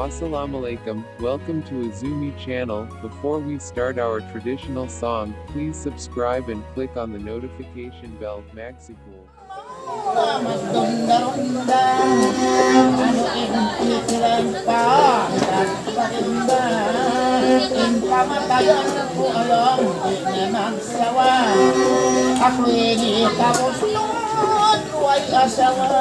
Assalamualaikum, welcome to Azumi channel. Before we start our traditional song, please subscribe and click on the notification bell. Maxipul. Magdunda-runda, ano intikilan pa, nagpagimba, pamatayan ko alam, di na magsawa, ako'y di tapos noon, ko ay asawa.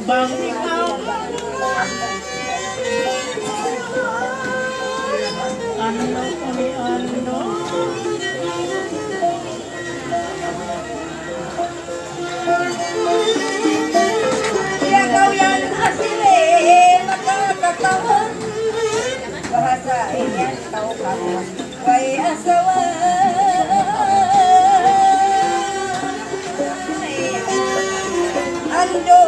Bang ikaw ano kami ano ikaw yan asile makakatawan bahasa yan tau kamu way asawa ando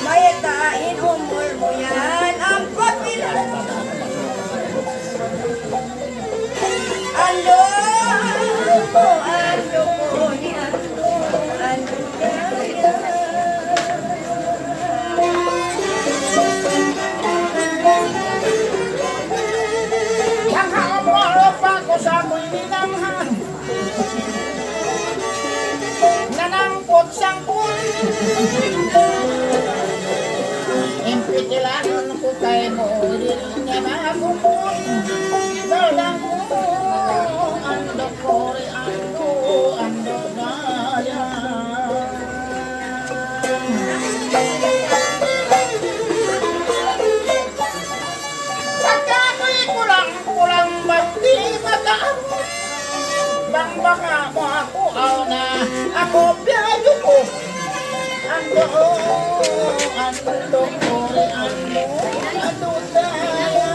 mayatain umur mo yan ang papilan ando ko ni ando yang hakamwalo pa ko sa ako'y ninamhan nanangkot sangkot impitilanon ko kay mo rin niya makakupon dalang ko ando ko rin ando daya saka ko'y kulang ba't di makaabot bang baka mo ako na ako biyado ko ando ko rin ando daya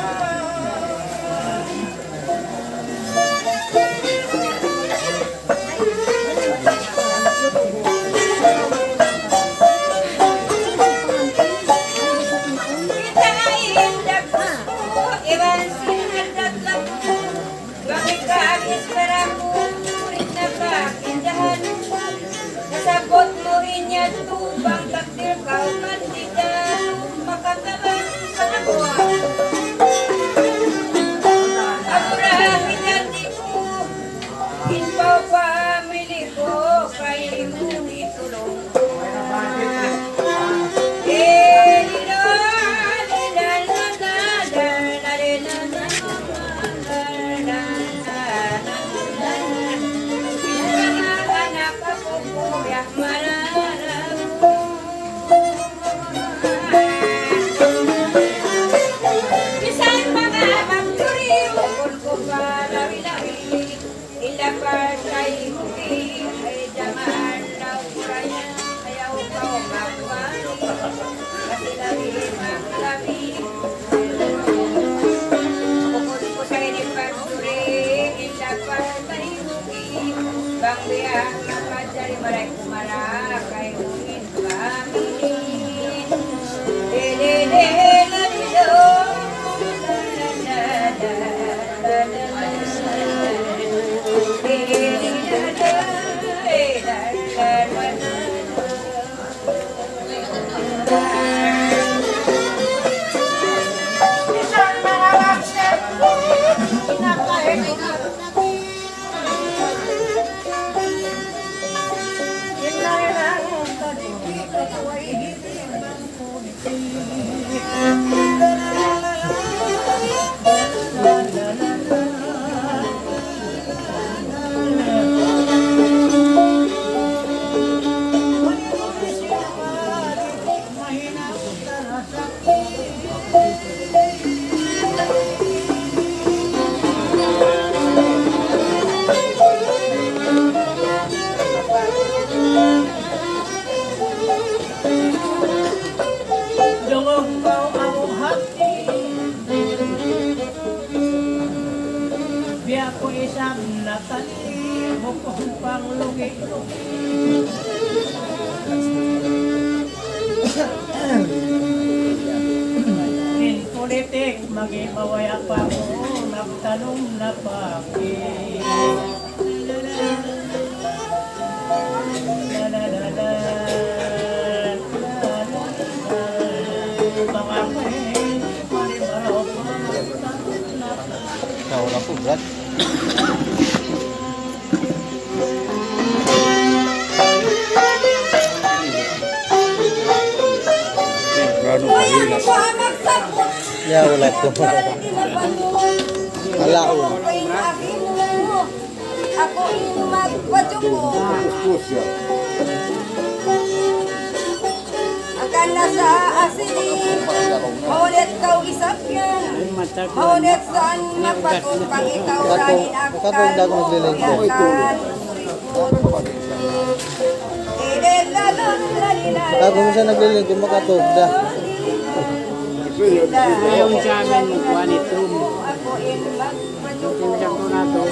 Nasabot mo inya tubang takdir kau man tidak makataban sa nabuha. Abraham hinati ko, hinpaw pamili ko, kay mo itulong ko. Biya ko isang natali, bukong panglugi-lugi. In politik, mag-imawaya pa ko, nagtanong na bakit. La la la la, la la la, mga kweng, malibaraw ko, nagtanong na bakit. Wala po, Brad. Ya, wala po. Wala po. Ako yung magpadyuko. Akan nasa asili, maulit kau isapyan. Maulit saan mapatupang ikaw sa hinaktan. Ako minsan nagliling kung makatugda. Ayaw mo sa amin magkuha nito. Tinjak ko na ito.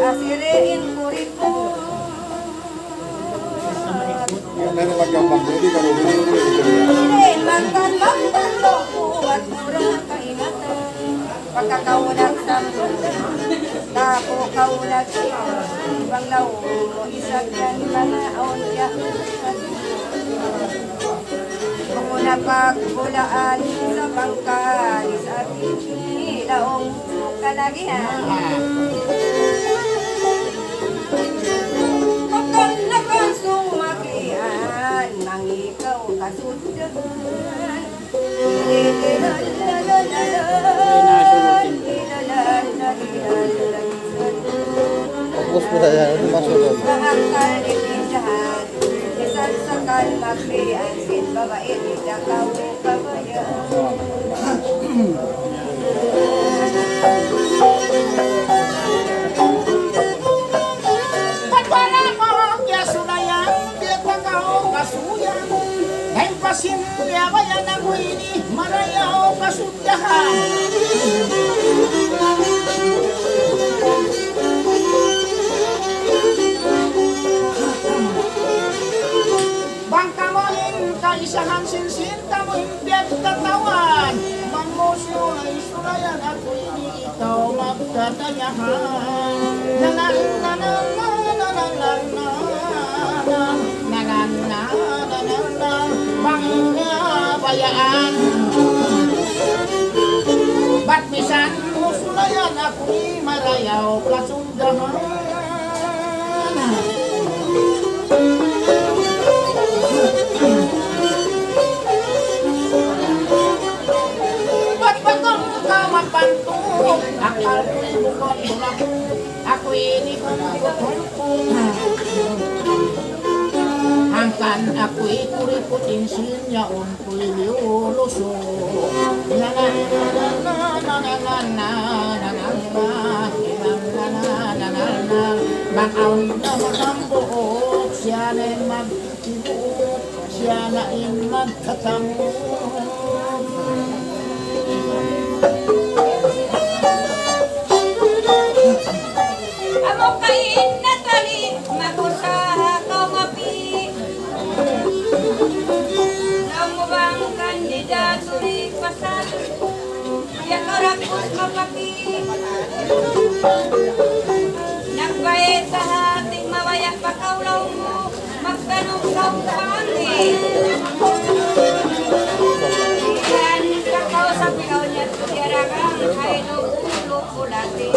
Asirin ko rin po. Magtan kuat murah kaingatan. Pagkakaulat sa muda, tapo kaulat siya. Banglaw mo isagyan mga aunya. Kung napagbulaan sa bangka, sa ating ilaong kalagihan. Kapag nakansong maklian, nang ikaw kasundan. Pagpus po tayo, hindi masulog. Mahakal itindahan, isang sakal maklian, sin babae, tidak kawin kabayan. Pagwala mo ang yasulayan, di pa kao kasuyan. Dahil pasinyawayan ako ini, marayaw kasundahan. Bangka mo kaisahan sinsin, kamo hindi tatawan. Mamuso ay sulayan ako ini, ikaw magtatanyahan. Bayaan. Ba't misan mo sulayan ako'y marayaw kasundahan. Ba't ba kang kamapantong akal ko'y bukod bulak, ako'y hindi ko angkan ako'y kuriputin sinyaon ko'y liuluso. Bakaon na matambuok, siya na'y magtibuk, siya na'y magtatamuk. Amo kain na tali, makusaha kau mapi. Namu bang kandidato di pasal, yang orakus mapaki. Nagbayad sa hating mawayak pakaulaw mo, magtanong kau pangit. Yan kakao sa pilaw niya, tuyara kang kaino ulo kulati.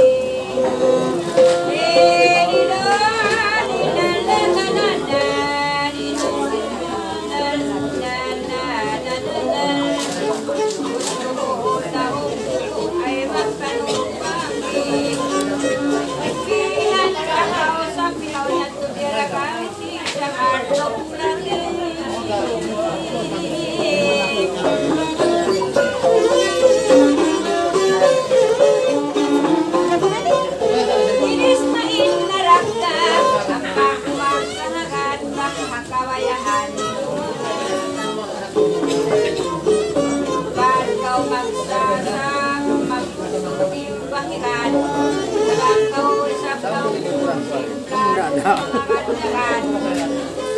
sa magsusuting bahiran, nakakausap ang musikal, makataran.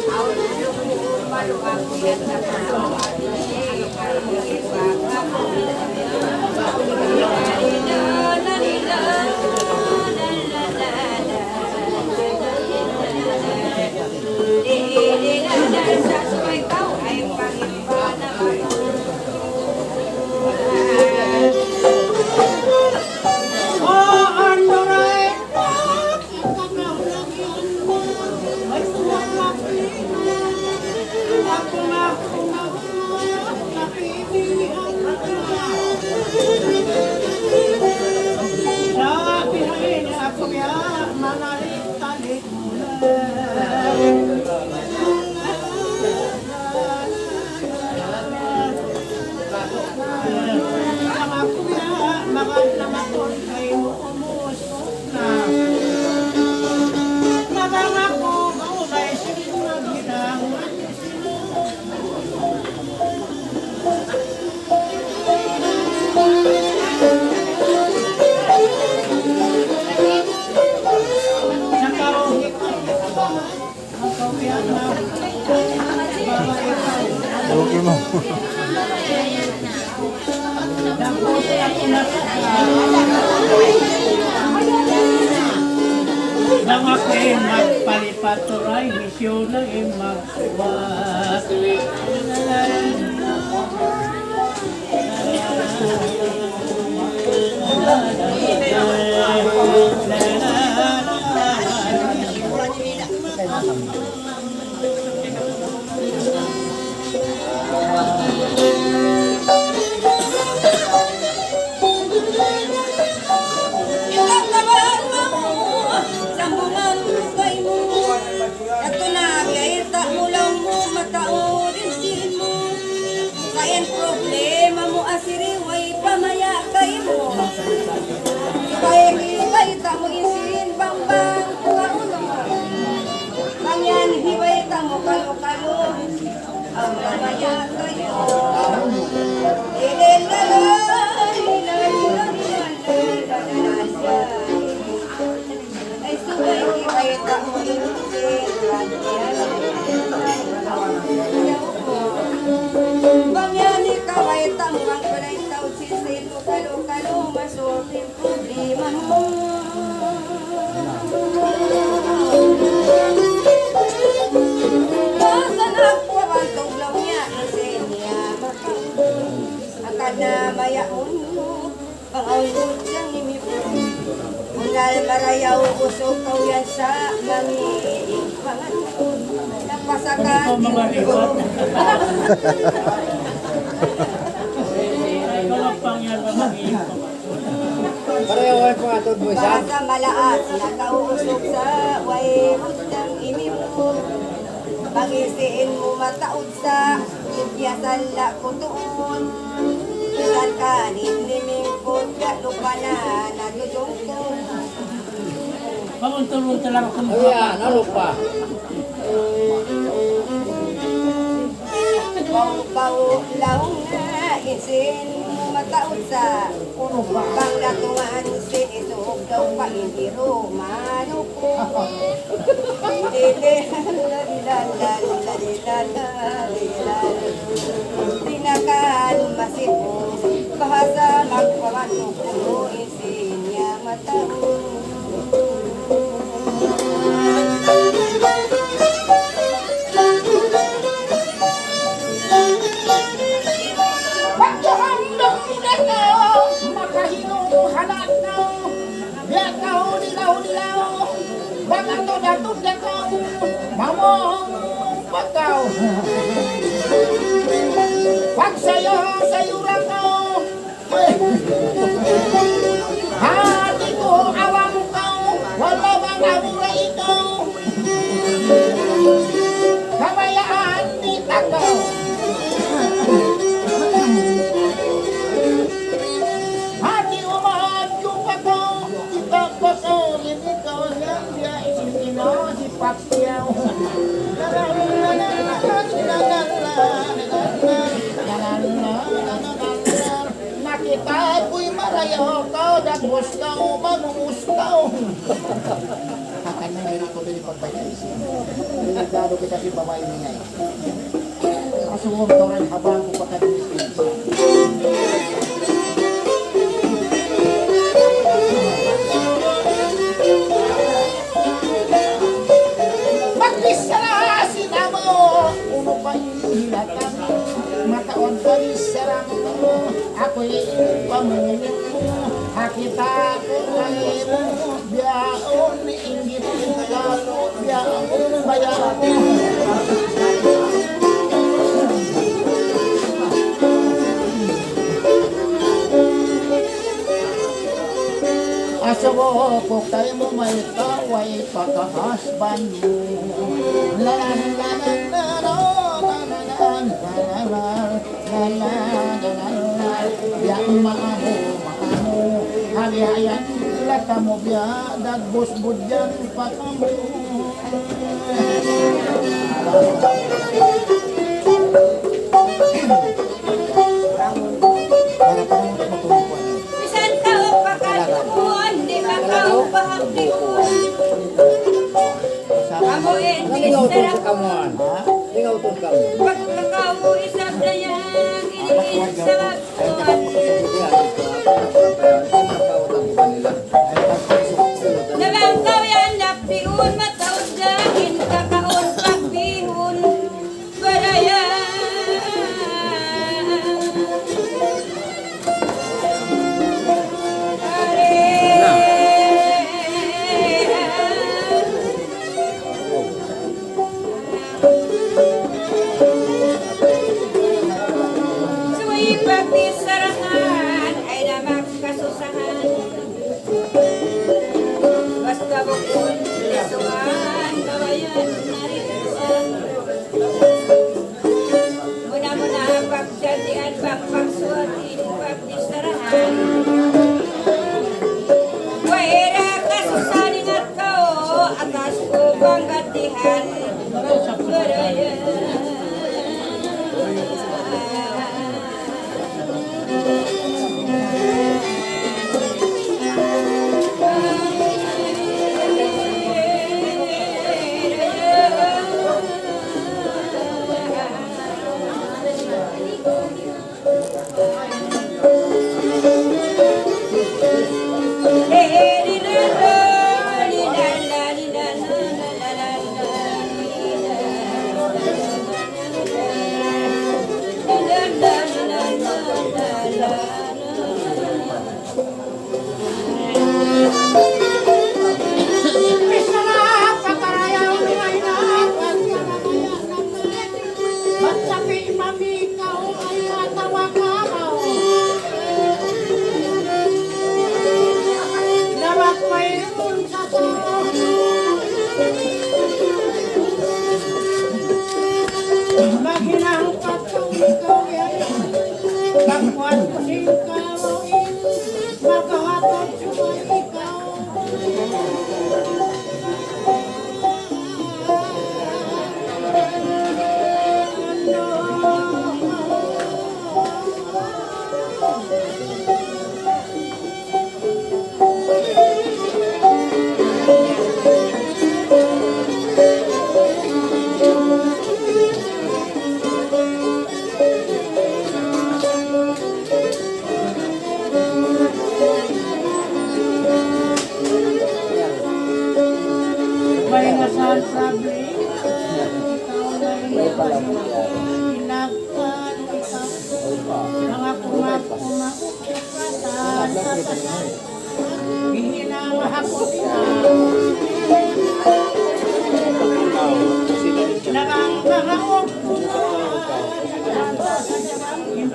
Ang lumuhong maluwag yan sa pagkakas, ay mag-ibag ako. Sa suwagaw ay pangimba naman. Okay mo. Nang ako'y magpalipaturay, misyon lang ay magsuwat. Problema mo asiriway pamaya kay mo. Hibay-hibay tamo isin bambang kaulo. Kanyan hibay tamo kalo-kalo. Ang pamaya kayo. Ay subay hibay tamo isin Bangyani kaway tamang palay tao sisil kalo-kalo masulting problema mo. Kasanak wabantong lang niya isin niya akad na mayaon mo pang-aulod siyang imipon. Unal marayaw usok kaw yan sa mangiing pangatun. Napasakan yung Basa malaas, nakausok sa wairot ng imimod. Pangisiin mo mataod sa ibyasan la kutuon. Isan kanin limingkod ka lupa na natutungtong. Pamuntulunta lang ako Oh yeah, nalupa. Bau-bau laong na isin mo mataod sa panglatungan si isog daw pa indiro manuko. Tinakan masipo bahasa magpamantok mo isin niya mataod. Pagsayo-sayo ko hati ko awang ko wala bang amura ito kamayaan ni tako hati umat lupa ko kita ko ini ko yang dia isin si Paksiao Kayo ka, dagbos ka, magumus ka. Kakanya meron ko din ipagpagkaisip. Delikado kita si babae niya. Kasuwag ka rin habang ko pagkaisip. Magisara sinamo, uno pa hilatan. Mataon pa isara mo, ako'y pamungit mo. Hakita ko kayo, biyaon, inggit ka, biyaon, bayaon. Asawa ko kayo mo may kaway pagkahasban mo. La la la la la la la la la la la la. Yang maamo haliayan lata mo biya dagbos budyan pa kamo. Bisan tao pakatuon, di makaw pahaptiun. Amo endisera Kamuan. Tingau tun kamu. pagkakaw isang dayang iniin sa tuwan. Nabangkaw yan naptiun mataod langin kakaon pagbihon barayan. Suwi pagdisarahan ay namak kasusahan. Basta bukod lisuan kawayan narituan. Muna-muna pagdadian pagpagsuatin pagdisarahan. Waira kasusanin at kao atas ko panggatihan barayan.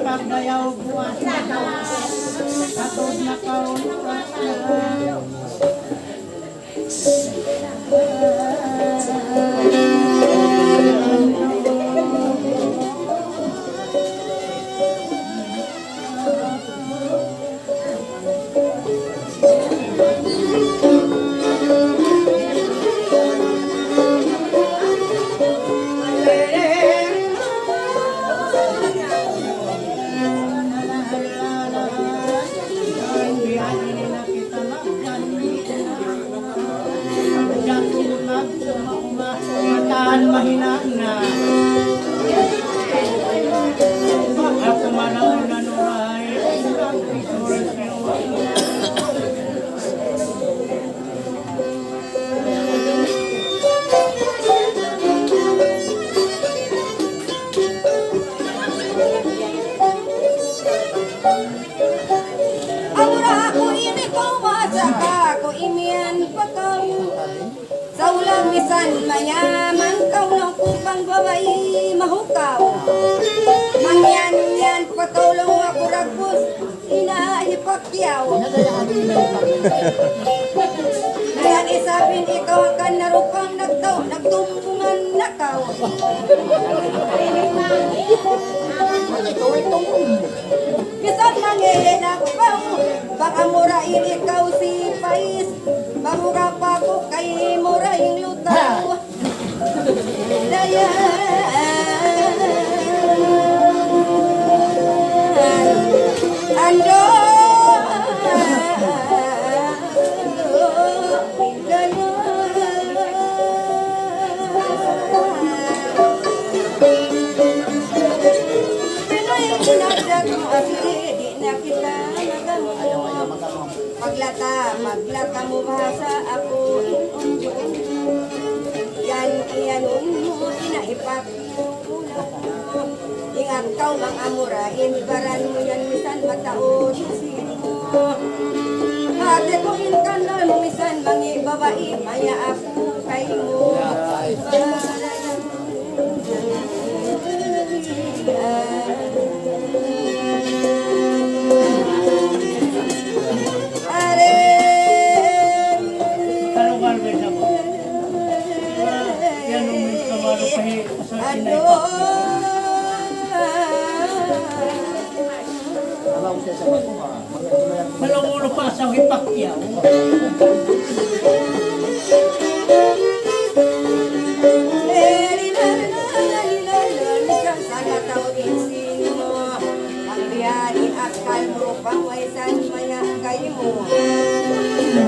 Pagdayaw buwan katod na kaon ikaw masaka ko imian pakaw. Sa ulang bisan mayaman kau lang kupang babae mahukaw. Mangyan-yan patulong ako ragbos inaipakyaw. Ngayon isabin ikaw akan narupang nagtumpungan nakaw. Ikaw ay tungkol. Bisan mangilin ako ba, baka murahin ikaw si Pais. Bamura pa ko kay murahin lutaw. Ando Pinoy kinagdag mo asli, di na kita magamo. Maglata mo bahasa ako inunjun. Yan mo, inaipak mo ulang mo. Ingat kau mang amurain, baran mo yan misan mataon isin mo. Ate ko inkanal mo misan mangi babae, maya ako kay mo. Karugal besa mo. Yan ang may kamaro kahi sa sinay pa. Malungulo pa sa hipakyaw.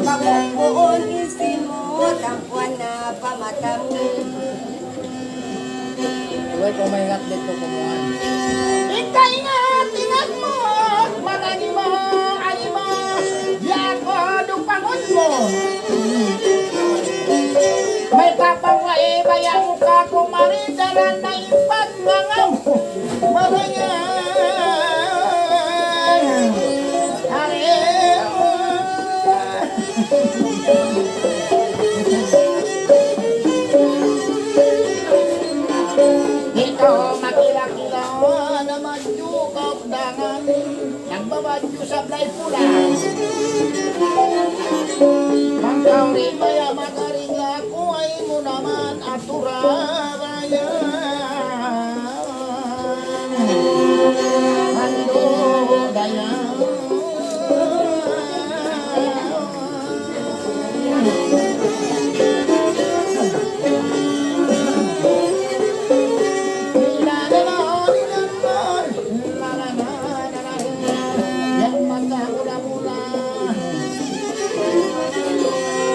Pagbuon isin mo, tampuan na pamata mo. Uy, kung may ngat dito kumuhan. Ingat mo, manani mo, ani mo, yako, dupangon mo. May kapangwai, bayang ka kumaridaran na ipagmangaw. Marangan, ito makila-kila na madyukap dangan nagbabadyo sa blay pula. Mangkauri maya makaring ako ay mo naman aturayan. Hando dayan.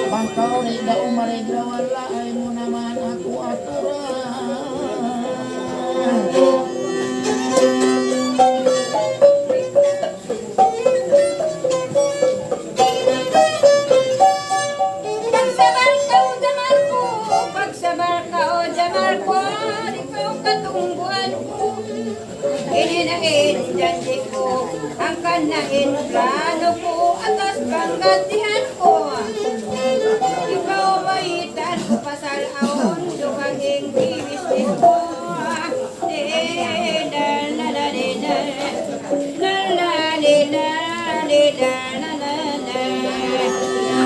Bangkau reda umaredra wala ay mo naman ako aturan. Pagsabar ka o jamar ko, ikaw katungguan ko. Ininangin janji ko, ang kanain plano ko, atas panggantihan ko. Ikaw maitan ko pasalaon, dukaging bibisnis ko.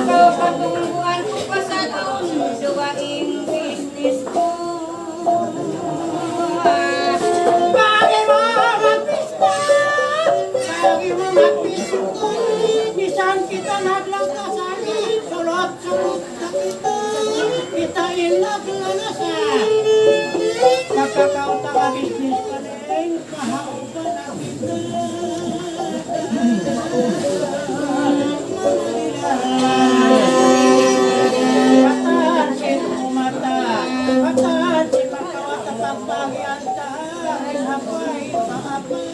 Ikaw katungguan ko pasalaon, dukaging bibisnis ko. Bisan kita naglangkasani, sulot-sulot na kita ilag lanasa. Pagkakauta ka business ka rin, kahaupa na kita. Patan sin umata, patan si pagkawata pagpagyan tahan, hapay paapay.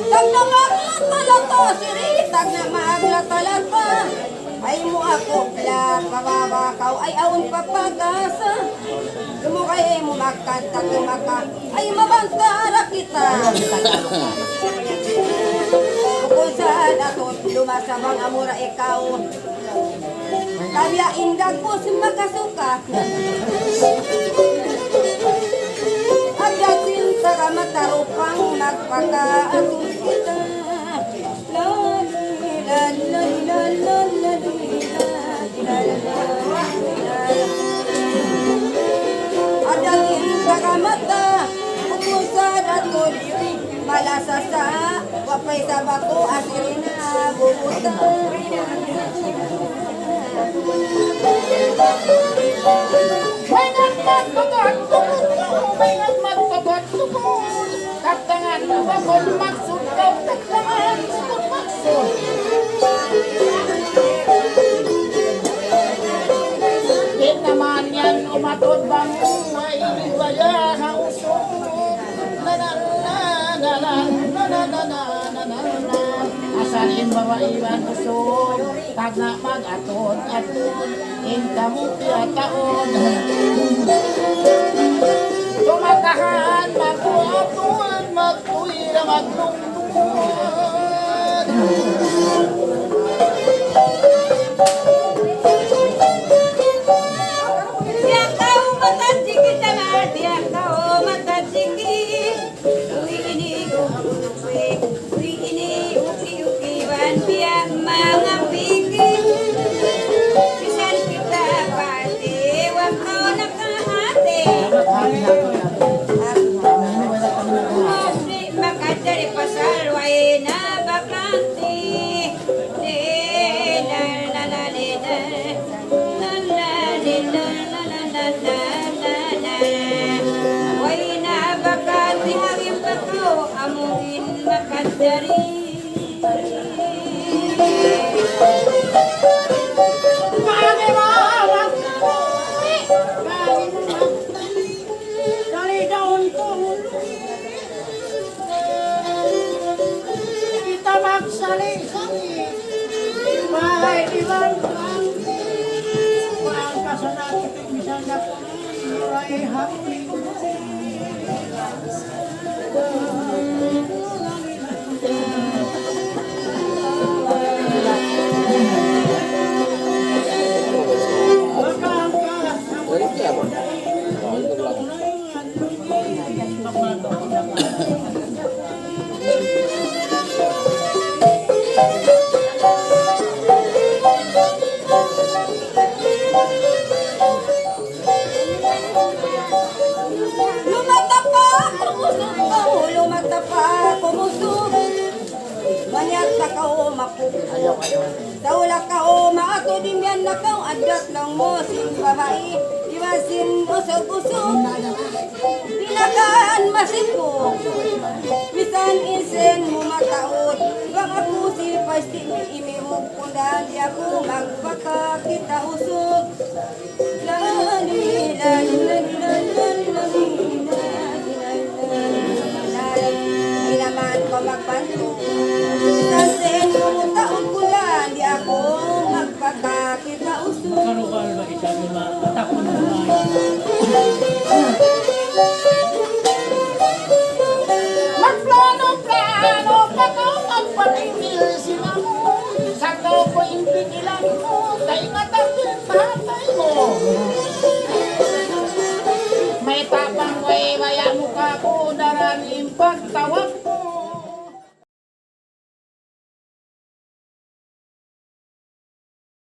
Tagdamag lang pala to, sirita. tag na maglatalata. Ay mo ako pala pababakaw ay awon papagasa. Lumukay mo magkanta tumaka ay mabantara kita. Kung saan atot lumasabang amura ikaw. Kaya indag po makasuka. Agasin sa kamatarupang magpakaatos kita. Agasin sa kamata upusan at tuloy malasasa wapay sa bako asirina bubutan. Maingat magpapagtukod, maingat magpapagtukod. Katangan mo bakol magsud daw, katangan mo magsud. Di naman yan umatod bang may baya hausog. Asalin mawaiwan usog, tag na mag-aton-aton, inkamu piyataon. Tumakahan, magpuatuan, magtuwira, maglungtungan. Dia kau mata ciki jangan dia kau mata ciki. Ui ini uki wan biar mangapiki. Pisan kita pati waktu nak hati. Mesti maka dari pasar waina bakanti. Waina bakanti harim bakau amuin makadari. Kali daun tulun kita magsali-sali bahay ilang ang kasanat bisa nakurai hati. Lumata pa kumusog. Manyak na kao mapuk. Taula kao maato din yan na kao adat lang mo sin babae. Iwasin usog-usog. Tinagaan masipok. Bisan isen mo mataot. Bang ako si pasti imihog kundan di ako magpakakita usog. Lali lali lali lali lali. Di naman ko magpanto. Sansen mo taon kulan di ako magpakakita usog. Karukal ba isa ni matakon na Magplano-plano pa ka magpatingil sila mo. Sa ko ko impigilan mo, kay ngatatin tatay mo. May tapang way, waya mo ka ko daran impagtawag